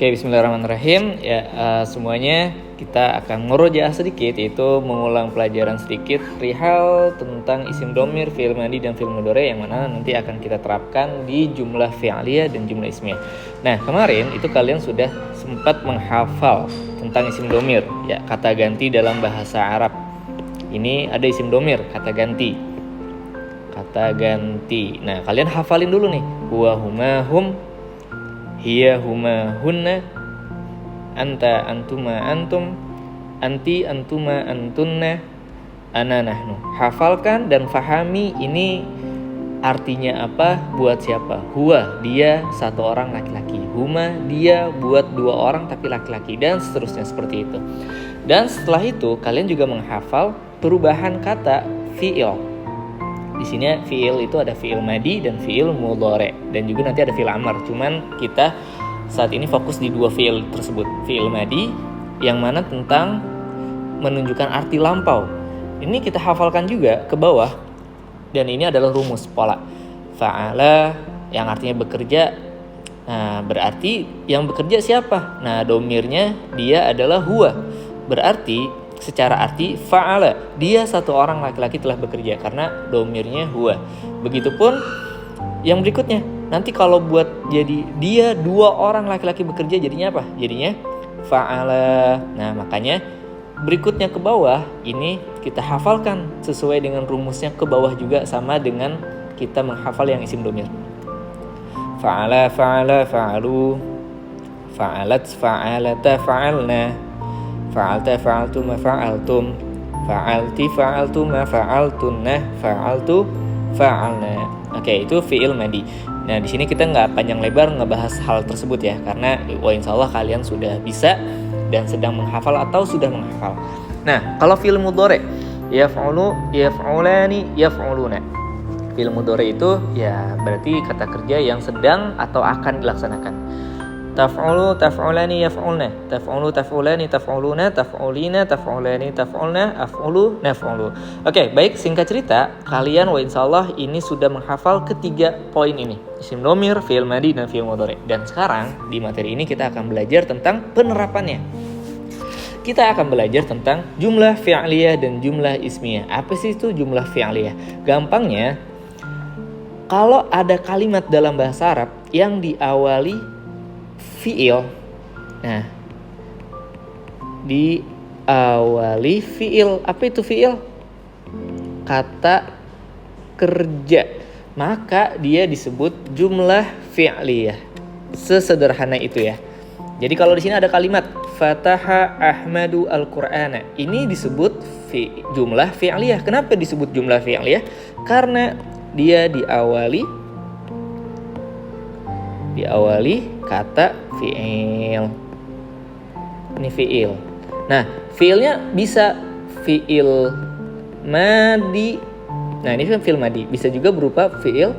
Oke, bismillahirrahmanirrahim. Ya, semuanya kita akan ngerojaah sedikit, yaitu mengulang pelajaran sedikit perihal tentang isim domir, fi'il madi dan fi'il mudhari yang mana nanti akan kita terapkan di jumlah fi'liyah dan jumlah ismiyah. Nah, kemarin itu kalian sudah sempat menghafal tentang isim domir, ya, kata ganti dalam bahasa Arab. Ini ada isim domir, kata ganti. Kata ganti. Nah, kalian hafalin dulu nih. Huwa, huma, hum, hiya, huma, hunna, anta, antuma, antum, anti, antuma, antunna, ana, nahnu. Hafalkan dan fahami ini artinya apa, buat siapa. Huwa, dia satu orang laki-laki. Huma, dia buat dua orang tapi laki-laki, dan seterusnya seperti itu. Dan setelah itu kalian juga menghafal perubahan kata fi'il. Di sini fi'il itu ada fi'il madi dan fi'il mudhari, dan juga nanti ada fi'il amr. Cuman kita saat ini fokus di dua fi'il tersebut. Fi'il madi yang mana tentang menunjukkan arti lampau. Ini kita hafalkan juga ke bawah, dan ini adalah rumus pola. Fa'ala yang artinya bekerja. Nah, berarti yang bekerja siapa? Nah, domirnya dia adalah huwa. Berarti secara arti fa'ala, dia satu orang laki-laki telah bekerja karena domirnya huwa. Begitupun yang berikutnya, nanti kalau buat jadi dia dua orang laki-laki bekerja jadinya apa? Jadinya fa'ala. Nah, makanya berikutnya ke bawah ini kita hafalkan sesuai dengan rumusnya ke bawah juga, sama dengan kita menghafal yang isim domir. Fa'ala, fa'ala, fa'alu, fa'alat, fa'alata, fa'alna, fa'alta, fa'altum, fa'altum, fa'alti, fa'altum, fa'altunna, fa'altu, fa'alna. Oke, itu fi'il madi. Nah, di sini kita nggak panjang lebar ngebahas hal tersebut ya, karena insyaallah kalian sudah bisa dan sedang menghafal atau sudah menghafal. Nah, kalau fi'il mudhari, yaf'ulu, yaf'ulani, yaf'uluna. Fi'il mudhari itu ya berarti kata kerja yang sedang atau akan dilaksanakan. Taf'ulu, taf'ulani, yaf'ulna. Taf'ulu, taf'ulani, taf'uluna, taf'ulina, taf'ulani, taf'ulna, af'ulu, naf'ulu. Oke, baik, singkat cerita, kalian insyaallah ini sudah menghafal ketiga poin ini. Isim domir, fi'il madi, dan fi'il mudhari. Dan sekarang di materi ini kita akan belajar tentang penerapannya. Kita akan belajar tentang jumlah fi'liyah dan jumlah ismiyah. Apa sih itu jumlah fi'liyah? Gampangnya, kalau ada kalimat dalam bahasa Arab yang diawali fi'il. Nah, diawali fi'il. Apa itu fi'il? Kata kerja. Maka dia disebut jumlah fi'liyah. Sesederhana itu ya. Jadi kalau di sini ada kalimat Fataha Ahmadu Al-Qur'ana, ini disebut jumlah fi'liyah. Kenapa disebut jumlah fi'liyah? Karena dia diawali kata fi'il. Ini fi'il. Nah, fi'ilnya bisa fi'il madi. Nah, ini kan fi'il madi. Bisa juga berupa fi'il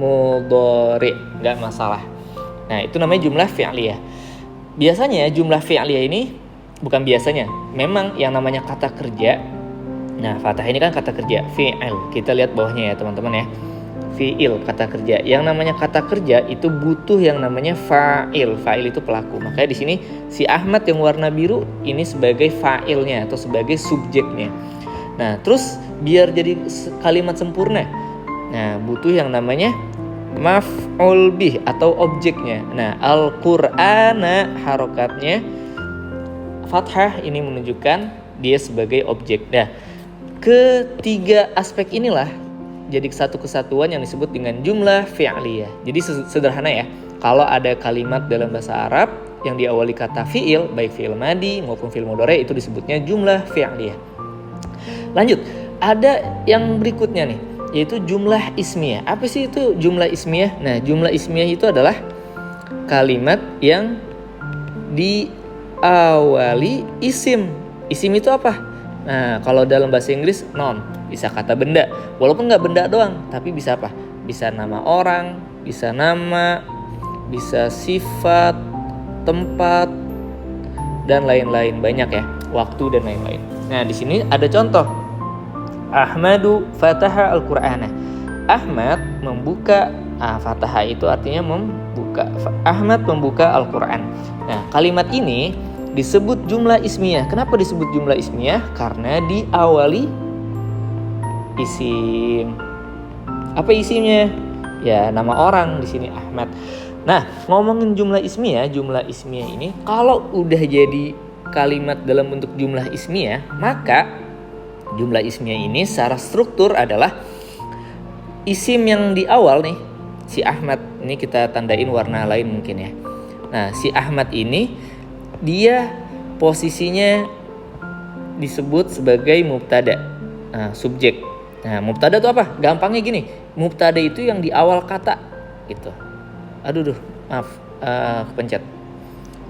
mudhari, nggak masalah. Nah, itu namanya jumlah fi'liyah. Biasanya jumlah fi'liyah ini, bukan biasanya, memang yang namanya kata kerja. Nah, fathah ini kan kata kerja, fi'il. Kita lihat bawahnya ya teman-teman ya. Fi'il, kata kerja. Yang namanya kata kerja itu butuh yang namanya fa'il. Fa'il itu pelaku. Makanya di sini si Ahmad yang warna biru ini sebagai fa'ilnya atau sebagai subjeknya. Nah, terus biar jadi kalimat sempurna, nah butuh yang namanya maf'ul bih atau objeknya. Nah, Al-Qur'ana harokatnya fathah, ini menunjukkan dia sebagai objek. Nah, ketiga aspek inilah jadi satu kesatuan yang disebut dengan jumlah fi'liyah. Jadi sederhana ya, kalau ada kalimat dalam bahasa Arab yang diawali kata fi'il, baik fi'il madi maupun fi'il mudhari, itu disebutnya jumlah fi'liyah. Lanjut, ada yang berikutnya nih, yaitu jumlah ismiyah. Apa sih itu jumlah ismiyah? Nah, jumlah ismiyah itu adalah kalimat yang diawali isim. Isim itu apa? Nah, kalau dalam bahasa Inggris noun. Bisa kata benda, walaupun nggak benda doang, tapi bisa apa? Bisa nama orang, bisa nama, bisa sifat, tempat, dan lain-lain, banyak ya, waktu dan lain-lain. Nah, di sini ada contoh. Ahmadu fataha Al-Qur'ana. Ahmad membuka, fataha itu artinya membuka Ahmad membuka Al-Quran. Nah, kalimat ini disebut jumlah ismiyah. Kenapa disebut jumlah ismiyah? Karena diawali isim. Apa isimnya? Ya, nama orang di sini Ahmad. Nah, ngomongin jumlah ismiyah ini kalau udah jadi kalimat dalam bentuk jumlah ismiyah, maka jumlah ismiyah ini secara struktur adalah isim yang di awal nih, si Ahmad ini kita tandain warna lain mungkin ya. Nah, si Ahmad ini dia posisinya disebut sebagai mubtada. Nah, subjek. Nah, mubtada itu apa? Gampangnya gini, mubtada itu yang di awal kata gitu. Maaf, kepencet.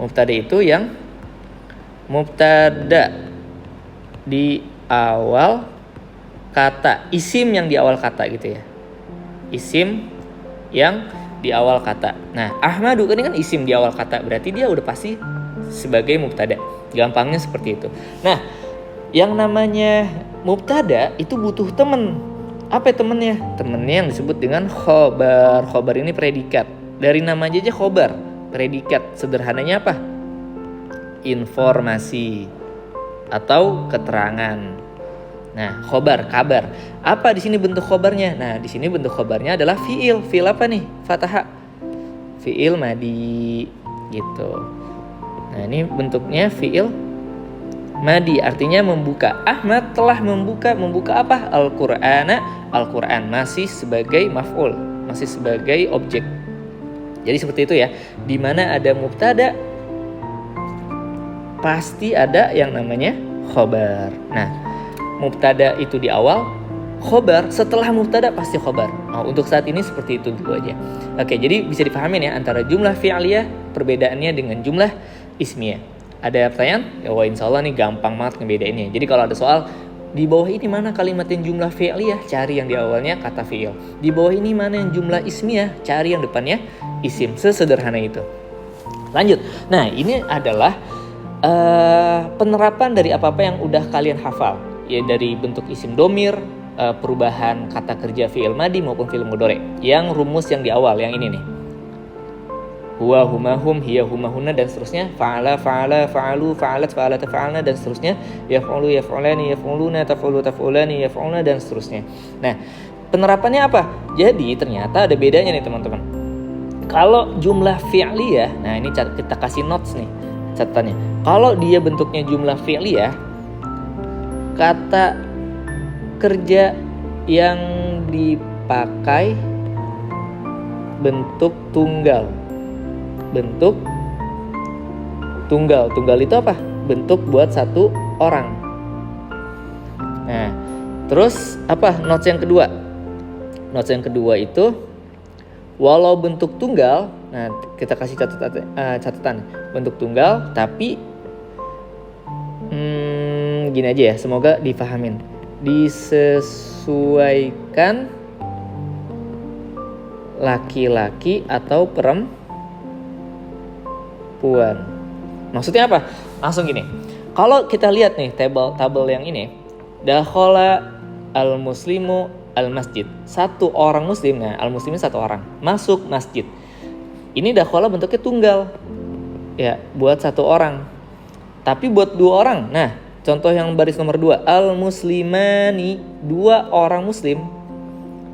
Mubtada itu yang mubtada di awal kata, isim yang di awal kata gitu ya. Isim yang di awal kata. Nah, Ahmadu ini kan isim di awal kata, berarti dia udah pasti sebagai mubtada. Gampangnya seperti itu. Nah, yang namanya mubtada itu butuh temen. Apa temennya? Temennya yang disebut dengan khobar. Khobar ini predikat. Dari nama aja khobar, predikat. Sederhananya apa? Informasi atau keterangan. Nah, khobar, kabar. Apa di sini bentuk khobarnya? Nah, di sini bentuk khobarnya adalah fiil. Fiil apa nih? Fathah. Fiil madi gitu. Nah, ini bentuknya fiil madi, artinya membuka. Ahmad telah membuka. Membuka apa? Al-Qur'an masih sebagai maf'ul, masih sebagai objek. Jadi seperti itu ya. Di mana ada mubtada pasti ada yang namanya khobar. Nah, mubtada itu di awal, khobar setelah mubtada pasti khobar. Nah, untuk saat ini seperti itu dulu aja. Oke, jadi bisa dipahamin ya antara jumlah fi'liyah perbedaannya dengan jumlah ismiyah. Ada pertanyaan? Ya, insya Allah nih gampang banget ngebedainnya. Jadi kalau ada soal di bawah ini mana kalimat yang jumlah fi'liyah, cari yang di awalnya kata fi'il. Di bawah ini mana yang jumlah ismiyah, cari yang depannya isim. Sesederhana itu. Lanjut. Nah, ini adalah penerapan dari apa-apa yang udah kalian hafal. Ya, dari bentuk isim domir, perubahan kata kerja fi'il madi maupun fi'il mudhari. Yang rumus yang di awal, yang ini nih. Huwa, huma, hum, hiya, huma, hunna, dan seterusnya. Fa'ala, fa'ala, fa'alu, fa'alat, fa'alata, fa'alna, dan seterusnya. Yaf'ulu, yaf'ulani, yaf'uluna, taf'ulu, taf'ulani, yaf'ulna, dan seterusnya. Nah, penerapannya apa? Jadi ternyata ada bedanya nih teman-teman. Kalau jumlah fi'liyah, nah ini kita kasih notes nih catatannya. Kalau dia bentuknya jumlah fi'liyah, kata kerja yang dipakai bentuk tunggal. Bentuk tunggal. Tunggal itu apa? Bentuk buat satu orang. Nah, terus apa notes yang kedua? Notes yang kedua itu walau bentuk tunggal, nah kita kasih catatan bentuk tunggal, tapi gini aja ya, semoga dipahamin. Disesuaikan laki-laki atau perempuan. Maksudnya apa? Langsung gini. Kalau kita lihat nih tabel yang ini, dakhala al-muslimu al-masjid. Satu orang muslim, nah al-muslimin satu orang masuk masjid. Ini dakhala bentuknya tunggal. Ya, buat satu orang. Tapi buat dua orang. Nah, contoh yang baris nomor 2, al-muslimani, dua orang muslim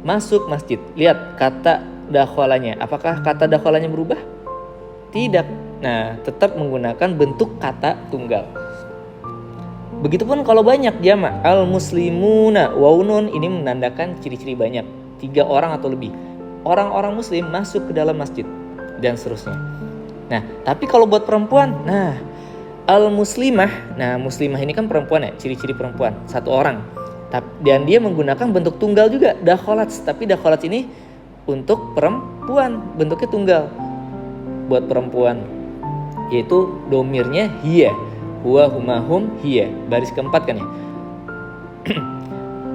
masuk masjid. Lihat kata dakhalanya. Apakah kata dakhalanya berubah? Tidak. Nah, tetap menggunakan bentuk kata tunggal. Begitupun kalau banyak jamak, al-muslimuna, waunun, ini menandakan ciri-ciri banyak, 3 orang atau lebih. Orang-orang muslim masuk ke dalam masjid dan seterusnya. Nah, tapi kalau buat perempuan, nah al-muslimah, nah muslimah ini kan perempuan ya, ciri-ciri perempuan, satu orang. Dan dia menggunakan bentuk tunggal juga, dakhalat, tapi dakhalat ini untuk perempuan, bentuknya tunggal. Buat perempuan, yaitu domirnya hiya, huwa, huma, hum, hiya, baris keempat kan ya.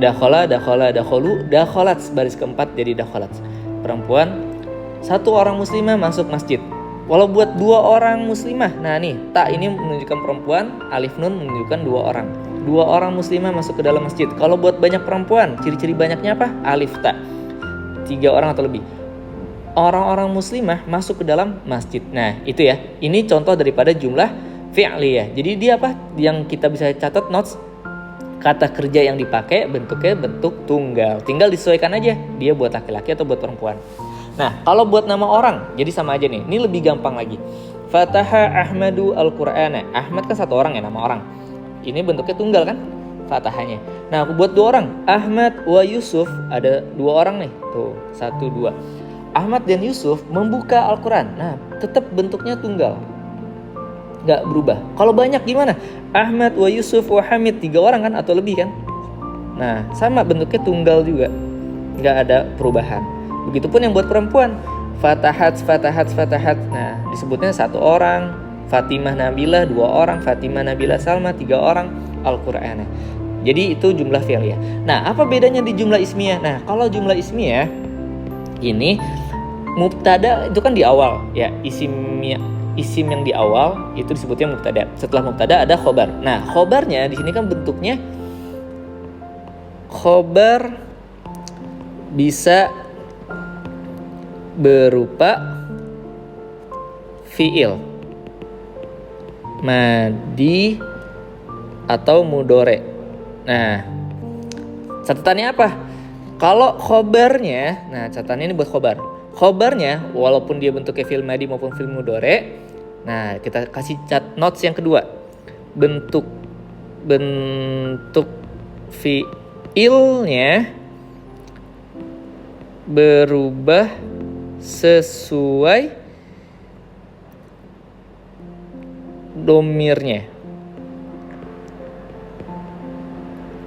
Dakhala, dakhala, dakhulu, dakhalat, baris keempat jadi dakhalat. Perempuan, satu orang muslimah masuk masjid. Walau buat 2 orang muslimah, nah nih ta ini menunjukkan perempuan, alif nun menunjukkan 2 orang. 2 orang muslimah masuk ke dalam masjid. Kalau buat banyak perempuan, ciri-ciri banyaknya apa? Alif ta, 3 orang atau lebih. orang-orang muslimah masuk ke dalam masjid. Nah, itu ya. Ini contoh daripada jumlah fi'liyah. Jadi dia apa? Yang kita bisa catat notes, kata kerja yang dipakai bentuknya bentuk tunggal. Tinggal disesuaikan aja dia buat laki-laki atau buat perempuan. Nah, kalau buat nama orang, jadi sama aja nih. Ini lebih gampang lagi. Fataha Ahmadu Al-Qur'ana. Ahmad kan satu orang ya, nama orang. Ini bentuknya tunggal kan? Fatahanya. Nah, aku buat dua orang. Ahmad wa Yusuf. Ada dua orang nih. Tuh, 1, 2. Ahmad dan Yusuf membuka Al-Quran. Nah, tetap bentuknya tunggal, nggak berubah. Kalau banyak gimana? Ahmad wa Yusuf wa Hamid, 3 orang kan atau lebih kan? Nah, sama bentuknya tunggal juga, nggak ada perubahan. Begitupun yang buat perempuan. Fatahat. Nah, disebutnya 1 orang. Fatimah Nabilah 2 orang. Fatimah Nabilah Salma 3 orang. Al-Quran. Jadi itu jumlah fi'liyah. Nah, apa bedanya di jumlah ismiyah? Nah, kalau jumlah ismiyah ini mubtada itu kan di awal ya, isim yang di awal itu disebutnya mubtada. Setelah mubtada ada khobar. Nah, khobarnya di sini kan bentuknya khobar bisa berupa fiil, madi atau mudore. Nah, catatannya apa? Kalau khobarnya, nah catatannya ini buat khobar. Khobarnya walaupun dia bentuknya fi'il madi maupun fi'il mudhari, nah kita kasih notes yang kedua. Bentuk fi'ilnya berubah sesuai domirnya.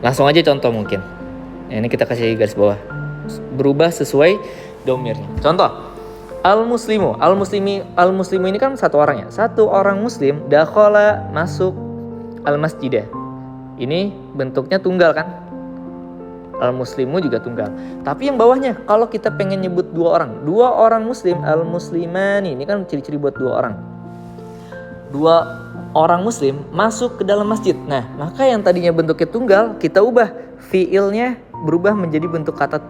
Langsung aja contoh mungkin. Nah, ini kita kasih garis bawah. Berubah sesuai domirnya. Contoh, al-muslimu ini kan 1 orang ya. 1 orang muslim dakhala masuk al-masjidah. Ini bentuknya tunggal kan? Al-muslimu juga tunggal. Tapi yang bawahnya kalau kita pengen nyebut 2 orang. 2 orang muslim, al-muslimani. Ini kan ciri-ciri buat 2 orang. 2 orang muslim masuk ke dalam masjid. Nah, maka yang tadinya bentuknya tunggal kita ubah fiilnya berubah menjadi bentuk kata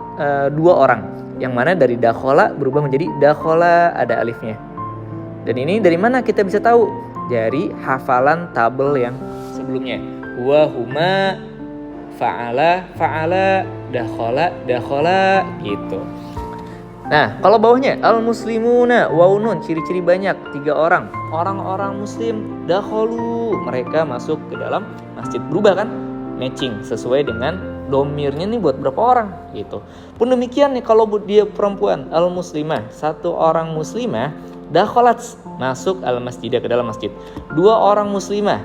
2 orang. Yang mana dari dakhala berubah menjadi dakhala, ada alifnya. Dan ini dari mana kita bisa tahu? Dari hafalan tabel yang sebelumnya. Wa huma fa'ala dakhala gitu. Nah, kalau bawahnya al-muslimuna waunun, ciri-ciri banyak 3 orang. Orang-orang muslim dakhalu, mereka masuk ke dalam masjid. Berubah kan? Matching sesuai dengan domirnya nih buat berapa orang gitu. Pun demikian nih kalau dia perempuan, al-muslimah, 1 orang muslimah dakhalat, masuk al-masjidah, ke dalam masjid. 2 orang muslimah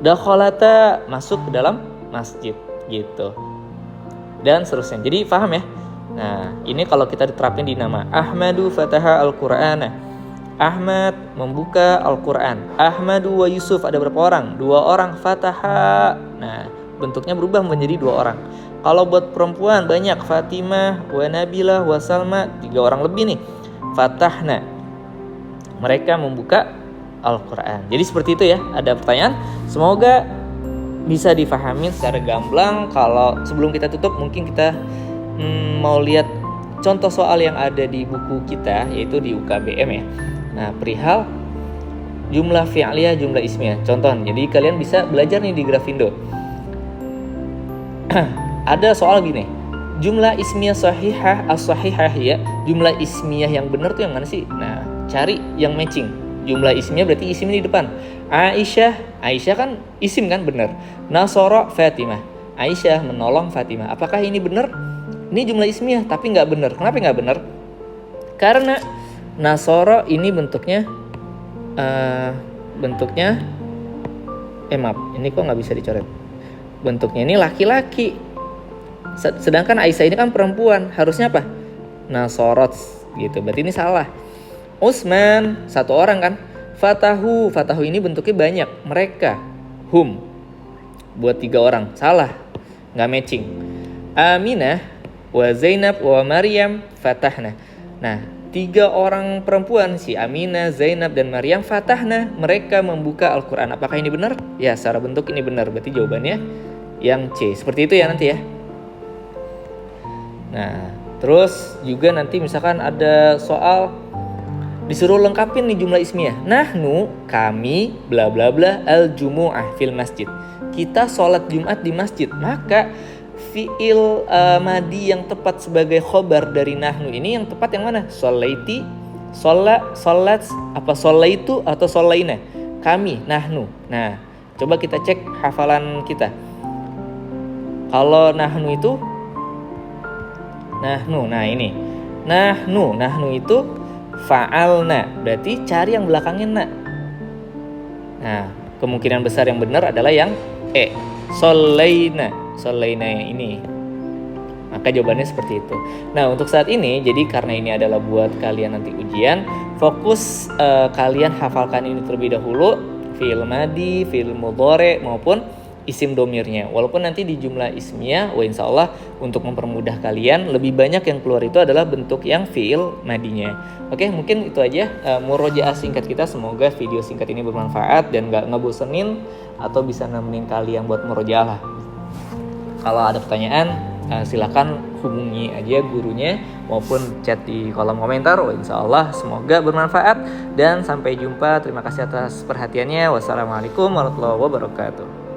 dakhalata, masuk ke dalam masjid gitu. Dan seterusnya. Jadi paham ya? Nah, ini kalau kita diterapin di nama. Ahmadu fataha al-Qur'ana. Ahmad membuka Al-Quran. Ahmadu wa Yusuf, ada berapa orang? 2 orang. Fataha. Nah, bentuknya berubah menjadi 2 orang. Kalau buat perempuan banyak. Fatimah wa Nabilah wa Salma, 3 orang lebih nih. Fatahna, mereka membuka Al-Quran. Jadi seperti itu ya. Ada pertanyaan? Semoga bisa difahami secara gamblang. Kalau sebelum kita tutup mungkin kita mau lihat contoh soal yang ada di buku kita, yaitu di UKBM ya. Nah, perihal jumlah fi'liyah, jumlah ismiyah. Contoh, jadi kalian bisa belajar nih di Grafindo. Ada soal gini. Jumlah ismiyah sahihah, as-sahihah ya. Jumlah ismiyah yang benar tuh yang mana sih? Nah, cari yang matching. Jumlah ismiyah berarti isim di depan. Aisyah kan isim kan, benar. Nasara Fatimah. Aisyah menolong Fatimah. Apakah ini benar? Ini jumlah ismiyah tapi nggak benar. Kenapa nggak benar? Karena Nasara ini bentuknya maaf, ini kok nggak bisa dicoret. Bentuknya ini laki-laki. Sedangkan Aisyah ini kan perempuan. Harusnya apa? Nasorot gitu. Berarti ini salah. Utsman 1 orang kan. Fatahu ini bentuknya banyak. Mereka. Hum buat 3 orang. Salah. Nggak matching. Aminah wa Zainab wa Maryam fatahna. Nah, 3 orang perempuan, si Aminah, Zainab dan Maryam, fatahna, mereka membuka Al-Quran. Apakah ini benar? Ya, secara bentuk ini benar. Berarti jawabannya yang C. Seperti itu ya nanti ya. Nah, Terus juga nanti misalkan ada soal disuruh lengkapin nih jumlah ismiyah. Nahnu, kami, bla bla bla, al-jumu'ah fil masjid. Kita sholat Jumat di masjid. Maka fi'il madi yang tepat sebagai khobar dari nahnu ini yang tepat yang mana? Sholaiti, sholat, apa sholaitu atau sholaina? Kami, nahnu. Nah, coba kita cek hafalan kita. Kalau nahnu itu nahnu, nah ini nahnu itu fa'alna, berarti cari yang belakangnya na. Nah, kemungkinan besar yang benar adalah yang sholaina ini. Maka jawabannya seperti itu. Nah, untuk saat ini, jadi karena ini adalah buat kalian nanti ujian, fokus kalian hafalkan ini terlebih dahulu, fi'il madi, fi'il mudhari maupun isim domirnya. Walaupun nanti di jumlah ismiyah, insya Allah untuk mempermudah kalian lebih banyak yang keluar itu adalah bentuk yang fi'il madinya. Oke, mungkin itu aja murojaah singkat kita. Semoga video singkat ini bermanfaat dan gak ngebosenin atau bisa nemenin kalian buat murojaah lah. Kalau ada pertanyaan silakan hubungi aja gurunya maupun chat di kolom komentar. Insya Allah semoga bermanfaat dan sampai jumpa. Terima kasih atas perhatiannya. Wassalamualaikum warahmatullahi wabarakatuh.